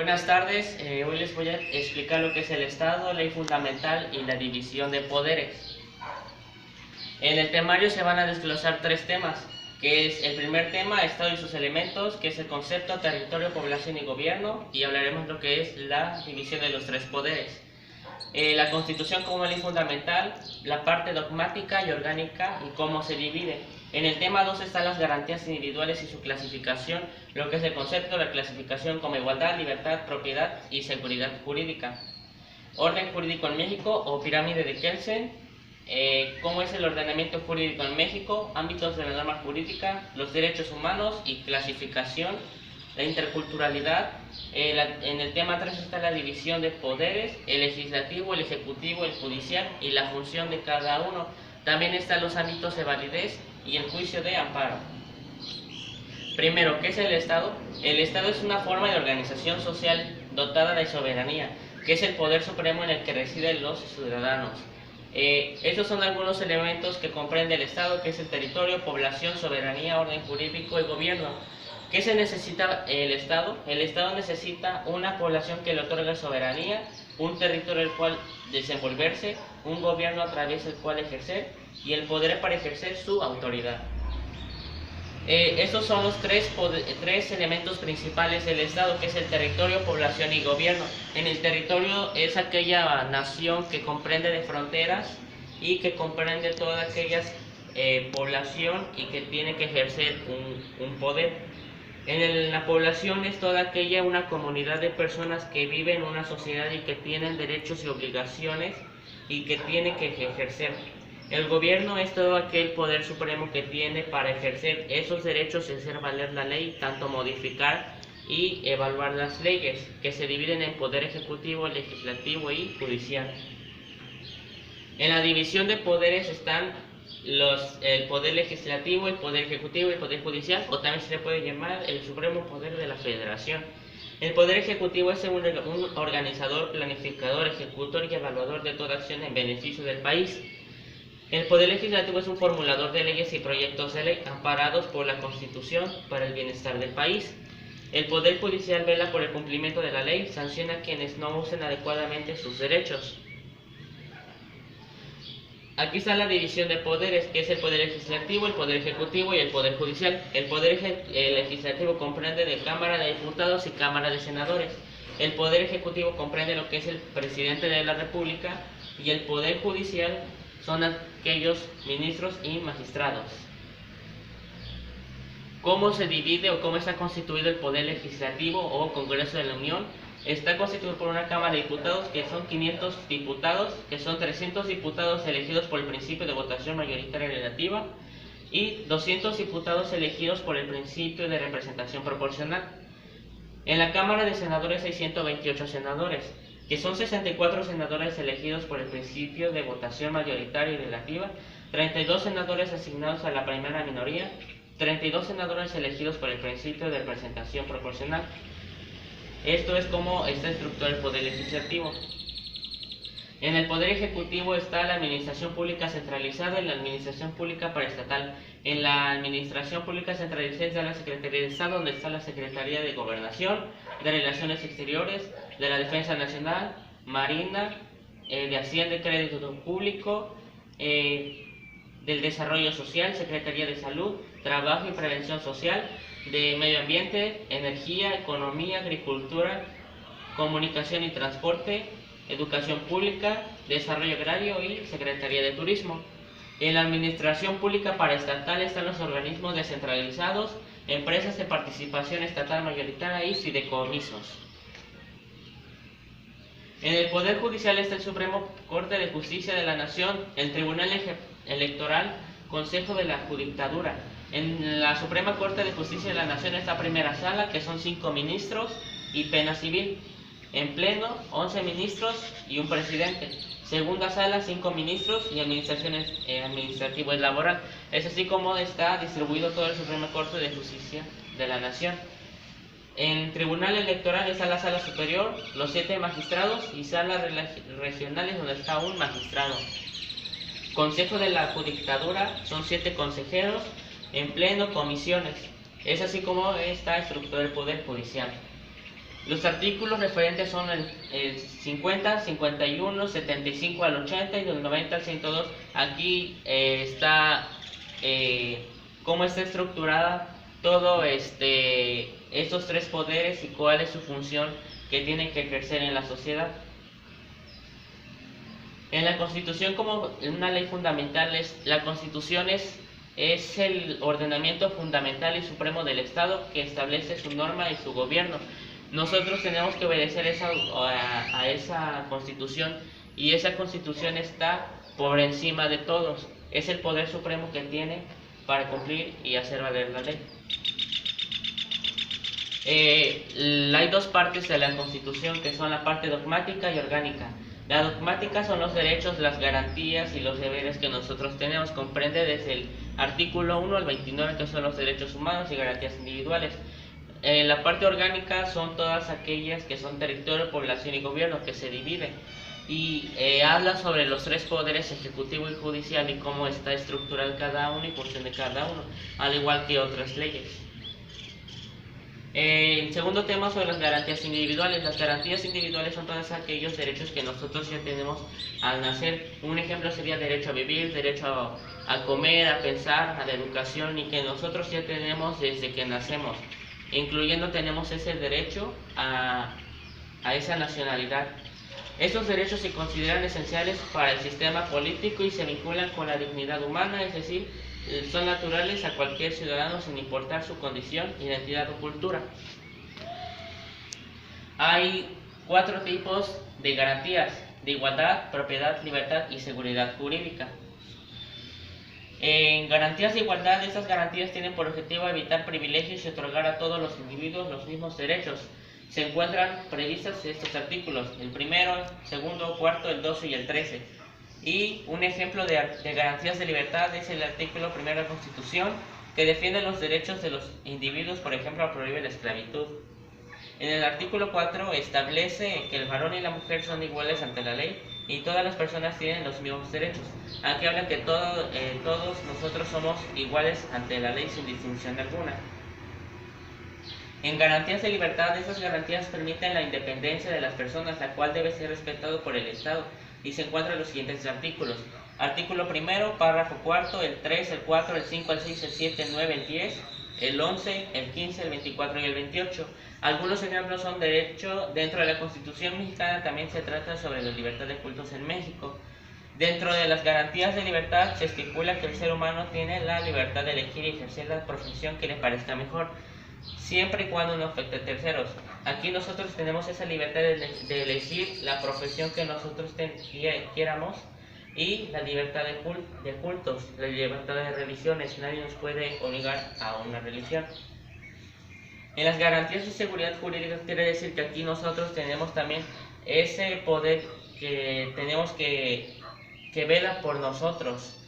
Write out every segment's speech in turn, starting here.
Buenas tardes, hoy les voy a explicar lo que es el Estado, ley fundamental y la división de poderes. En el temario se van a desglosar tres temas, que es el primer tema, Estado y sus elementos, que es el concepto, territorio, población y gobierno, y hablaremos lo que es la división de los tres poderes. La Constitución como ley fundamental, la parte dogmática y orgánica y cómo se divide. En el tema 2 están las garantías individuales y su clasificación, lo que es el concepto, la clasificación como igualdad, libertad, propiedad y seguridad jurídica. Orden jurídico en México o pirámide de Kelsen, cómo es el ordenamiento jurídico en México, ámbitos de la norma jurídica, los derechos humanos y clasificación, la interculturalidad. En el tema 3 está la división de poderes, el legislativo, el ejecutivo, el judicial y la función de cada uno. También están los ámbitos de validez y el juicio de amparo. Primero, ¿qué es el Estado? El Estado es una forma de organización social dotada de soberanía, que es el poder supremo en el que residen los ciudadanos. Estos son algunos elementos que comprende el Estado, que es el territorio, población, soberanía, orden jurídico y gobierno. ¿Qué se necesita el Estado? El Estado necesita una población que le otorga soberanía, un territorio el cual desenvolverse, un gobierno a través del cual ejercer y el poder para ejercer su autoridad. Estos son los tres elementos principales del Estado, que es el territorio, población y gobierno. En el territorio es aquella nación que comprende de fronteras y que comprende toda aquella población y que tiene que ejercer un poder. En la población es toda aquella una comunidad de personas que viven en una sociedad y que tienen derechos y obligaciones y que tiene que ejercer. El gobierno es todo aquel poder supremo que tiene para ejercer esos derechos y hacer valer la ley, tanto modificar y evaluar las leyes, que se dividen en poder ejecutivo, legislativo y judicial. En la división de poderes están el poder legislativo, el poder ejecutivo y el poder judicial, o también se le puede llamar el supremo poder de la federación. El poder ejecutivo es un organizador, planificador, ejecutor y evaluador de toda acción en beneficio del país. El poder legislativo es un formulador de leyes y proyectos de ley amparados por la Constitución para el bienestar del país. El poder judicial vela por el cumplimiento de la ley, sanciona a quienes no usen adecuadamente sus derechos. Aquí está la división de poderes, que es el poder legislativo, el poder ejecutivo y el poder judicial. El poder legislativo comprende de Cámara de Diputados y Cámara de Senadores. El poder ejecutivo comprende lo que es el presidente de la República y el poder judicial son aquellos ministros y magistrados. ¿Cómo se divide o cómo está constituido el poder legislativo o Congreso de la Unión? Está constituido por una Cámara de Diputados, que son 500 diputados, que son 300 diputados elegidos por el principio de votación mayoritaria relativa y 200 diputados elegidos por el principio de representación proporcional. En la Cámara de Senadores hay 128 senadores, que son 64 senadores elegidos por el principio de votación mayoritaria y relativa, 32 senadores asignados a la primera minoría, 32 senadores elegidos por el principio de representación proporcional. Esto es como está estructurado el poder legislativo. En el poder ejecutivo está la administración pública centralizada y la administración pública paraestatal. En la administración pública centralizada está la Secretaría de Estado, donde está la Secretaría de Gobernación, de Relaciones Exteriores, de la Defensa Nacional, Marina, de Hacienda y Crédito Público, del Desarrollo Social, Secretaría de Salud, Trabajo y Prevención Social, de Medio Ambiente, Energía, Economía, Agricultura, Comunicación y Transporte, Educación Pública, Desarrollo Agrario y Secretaría de Turismo. En la administración pública paraestatal están los organismos descentralizados, empresas de participación estatal mayoritaria y fideicomisos. En el Poder Judicial está el Supremo Corte de Justicia de la Nación, el Tribunal Electoral, Consejo de la Judicatura. En la Suprema Corte de Justicia de la Nación está Primera Sala, que son 5 ministros y Pena Civil. En Pleno, 11 ministros y un presidente. Segunda Sala, 5 ministros y administrativo y laboral. Es así como está distribuido todo el Suprema Corte de Justicia de la Nación. En Tribunal Electoral está la Sala Superior, los 7 magistrados y salas regionales donde está un magistrado. Consejo de la Judicatura son 7 consejeros, en Pleno comisiones. Es así como está estructurado el Poder Judicial. Los artículos referentes son el 50, 51, 75 al 80 y del 90 al 102. Aquí está cómo está estructurada todo estos tres poderes y cuál es su función que tienen que ejercer en la sociedad. En la Constitución, como una ley fundamental, la Constitución es el ordenamiento fundamental y supremo del Estado que establece su norma y su gobierno. Nosotros tenemos que obedecer a esa Constitución, y esa Constitución está por encima de todos. Es el poder supremo que tiene para cumplir y hacer valer la ley. Hay dos partes de la Constitución, que son la parte dogmática y orgánica. La dogmática son los derechos, las garantías y los deberes que nosotros tenemos. Comprende desde el artículo 1 al 29, que son los derechos humanos y garantías individuales. La parte orgánica son todas aquellas que son territorio, población y gobierno, que se dividen. Y habla sobre los tres poderes, ejecutivo y judicial, y cómo está estructurado cada uno y función de cada uno, al igual que otras leyes. El segundo tema sobre las garantías individuales. Las garantías individuales son todos aquellos derechos que nosotros ya tenemos al nacer. Un ejemplo sería derecho a vivir, derecho a comer, a pensar, a la educación, y que nosotros ya tenemos desde que nacemos. Incluyendo tenemos ese derecho a esa nacionalidad. Estos derechos se consideran esenciales para el sistema político y se vinculan con la dignidad humana, es decir, son naturales a cualquier ciudadano sin importar su condición, identidad o cultura. Hay 4 tipos de garantías: de igualdad, propiedad, libertad y seguridad jurídica. En garantías de igualdad, estas garantías tienen por objetivo evitar privilegios y otorgar a todos los individuos los mismos derechos. Se encuentran previstas estos artículos: el primero, el segundo, cuarto, el 12 y el 13. Y un ejemplo de garantías de libertad es el artículo 1 de la Constitución, que defiende los derechos de los individuos, por ejemplo, prohíbe la esclavitud. En el artículo 4 establece que el varón y la mujer son iguales ante la ley y todas las personas tienen los mismos derechos. Aquí habla que todos nosotros somos iguales ante la ley sin distinción alguna. En garantías de libertad, estas garantías permiten la independencia de las personas, la cual debe ser respetado por el Estado, y se encuentran los siguientes artículos. Artículo 1, párrafo 4, el 3, el 4, el 5, el 6, el 7, el 9, el 10, el 11, el 15, el 24 y el 28. Algunos ejemplos son derecho. Dentro de la Constitución mexicana también se trata sobre la libertad de cultos en México. Dentro de las garantías de libertad se estipula que el ser humano tiene la libertad de elegir y ejercer la profesión que le parezca mejor, siempre y cuando no afecte a terceros. Aquí nosotros tenemos esa libertad de elegir la profesión que nosotros quieramos, y la libertad de cultos, la libertad de religiones. Nadie nos puede obligar a una religión. En las garantías de seguridad jurídica quiere decir que aquí nosotros tenemos también ese poder que tenemos que vela por nosotros.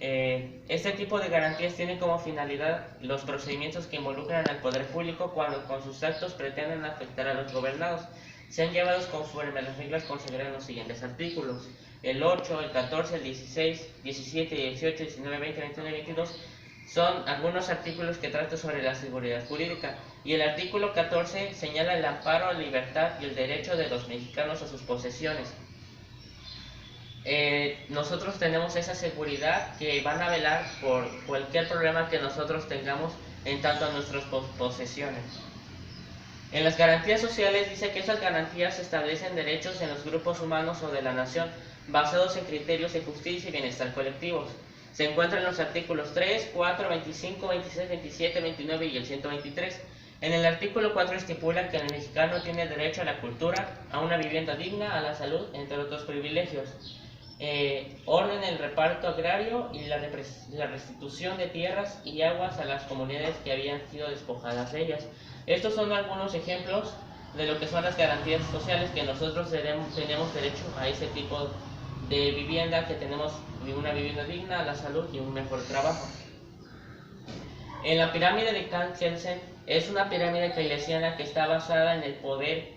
Este tipo de garantías tienen como finalidad los procedimientos que involucran al poder público cuando con sus actos pretenden afectar a los gobernados. Sean llevados conforme a las reglas consagradas en los siguientes artículos: el 8, el 14, el 16, 17, 18, 19, 20, 21 y 22 son algunos artículos que tratan sobre la seguridad jurídica, y el artículo 14 señala el amparo, la libertad y el derecho de los mexicanos a sus posesiones. Nosotros tenemos esa seguridad, que van a velar por cualquier problema que nosotros tengamos en tanto a nuestras posesiones. En las garantías sociales dice que esas garantías establecen derechos en los grupos humanos o de la nación basados en criterios de justicia y bienestar colectivos. Se encuentran en los artículos 3, 4, 25, 26, 27, 29 y el 123. En el artículo 4 estipula que el mexicano tiene derecho a la cultura, a una vivienda digna, a la salud, entre otros privilegios. Orden el reparto agrario y la restitución de tierras y aguas a las comunidades que habían sido despojadas de ellas. Estos son algunos ejemplos de lo que son las garantías sociales, que nosotros tenemos derecho a ese tipo de vivienda, que tenemos una vivienda digna, a la salud y un mejor trabajo. En la pirámide de Kelsen es una pirámide keynesiana que está basada en el poder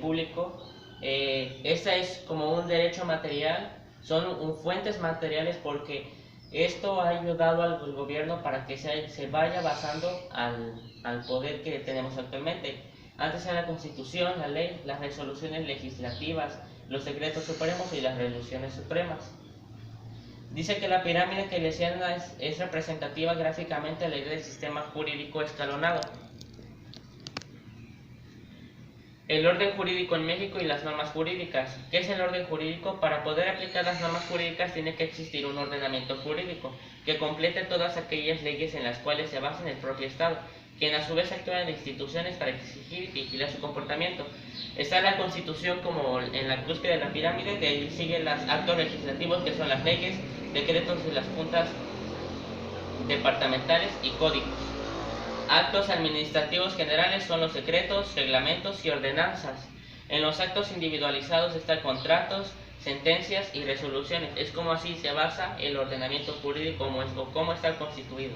público. Esta es como un derecho material, son fuentes materiales, porque esto ha ayudado al gobierno para que se vaya basando al poder que tenemos actualmente. Antes era la Constitución, la ley, las resoluciones legislativas, los secretos supremos y las resoluciones supremas. Dice que la pirámide keynesiana es representativa gráficamente de la idea del sistema jurídico escalonado. El orden jurídico en México y las normas jurídicas. ¿Qué es el orden jurídico? Para poder aplicar las normas jurídicas tiene que existir un ordenamiento jurídico que complete todas aquellas leyes en las cuales se basa en el propio Estado, quien a su vez actúa en instituciones para exigir y vigilar su comportamiento. Está la Constitución como en la cúspide de la pirámide, de ahí siguen los actos legislativos que son las leyes, decretos de las juntas departamentales y códigos. Actos administrativos generales son los decretos, reglamentos y ordenanzas. En los actos individualizados están contratos, sentencias y resoluciones. Es como así se basa el ordenamiento jurídico o cómo está constituido.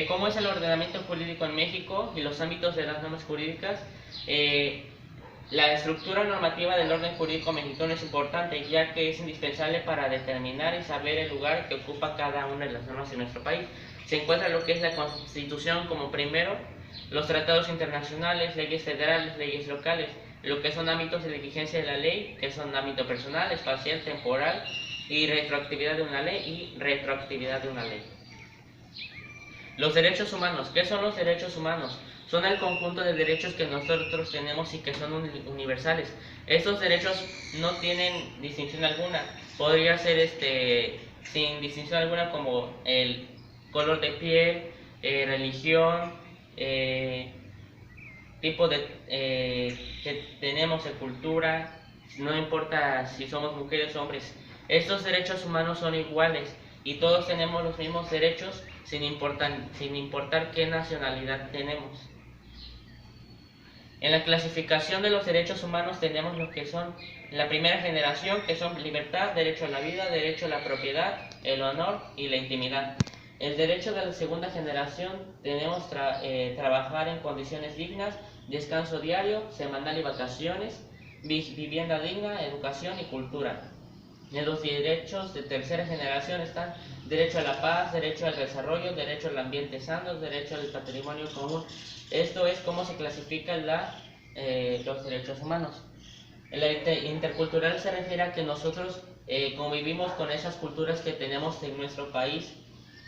¿Cómo es el ordenamiento jurídico en México y los ámbitos de las normas jurídicas? La estructura normativa del orden jurídico mexicano es importante, ya que es indispensable para determinar y saber el lugar que ocupa cada una de las normas en nuestro país. Se encuentra lo que es la Constitución como primero, los tratados internacionales, leyes federales, leyes locales, lo que son ámbitos de vigencia de la ley, que son ámbito personal, espacial, temporal y retroactividad de una ley Los derechos humanos. ¿Qué son los derechos humanos? Son el conjunto de derechos que nosotros tenemos y que son universales. Estos derechos no tienen distinción alguna. Podría ser sin distinción alguna, como el color de piel, religión, tipo que tenemos de cultura, no importa si somos mujeres o hombres. Estos derechos humanos son iguales y todos tenemos los mismos derechos sin importar qué nacionalidad tenemos. En la clasificación de los derechos humanos tenemos lo que son la primera generación, que son libertad, derecho a la vida, derecho a la propiedad, el honor y la intimidad. El derecho de la segunda generación tenemos trabajar en condiciones dignas, descanso diario, semanal y vacaciones, vivienda digna, educación y cultura. En los derechos de tercera generación están derecho a la paz, derecho al desarrollo, derecho al ambiente sano, derecho al patrimonio común. Esto es cómo se clasifican los derechos humanos. La intercultural se refiere a que nosotros convivimos con esas culturas que tenemos en nuestro país.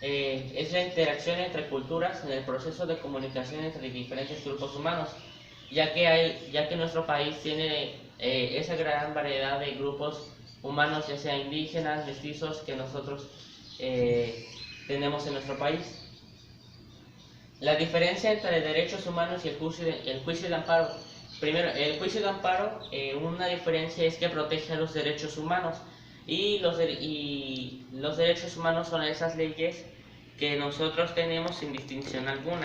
Es la interacción entre culturas en el proceso de comunicación entre diferentes grupos humanos, ya que nuestro país tiene esa gran variedad de grupos humanos, ya sea indígenas, mestizos, que nosotros tenemos en nuestro país. La diferencia entre derechos humanos y el juicio de amparo. Primero, el juicio de amparo, una diferencia es que protege a los derechos humanos y los derechos humanos son esas leyes que nosotros tenemos sin distinción alguna.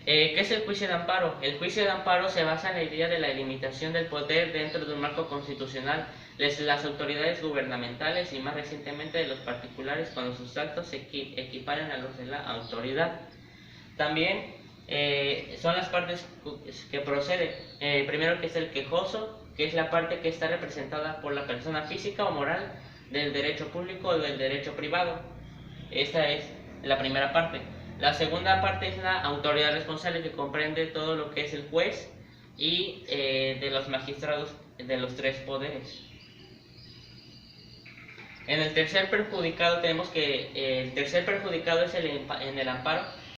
¿Qué es el juicio de amparo? El juicio de amparo se basa en la idea de la limitación del poder dentro de un marco constitucional de las autoridades gubernamentales y más recientemente de los particulares cuando sus actos se equiparen a los de la autoridad. También son las partes que proceden. Primero, que es el quejoso, que es la parte que está representada por la persona física o moral del derecho público o del derecho privado. Esta es la primera parte. La segunda parte es la autoridad responsable, que comprende todo lo que es el juez y de los magistrados de los tres poderes. En el tercer perjudicado tenemos que el tercer perjudicado es en el amparo,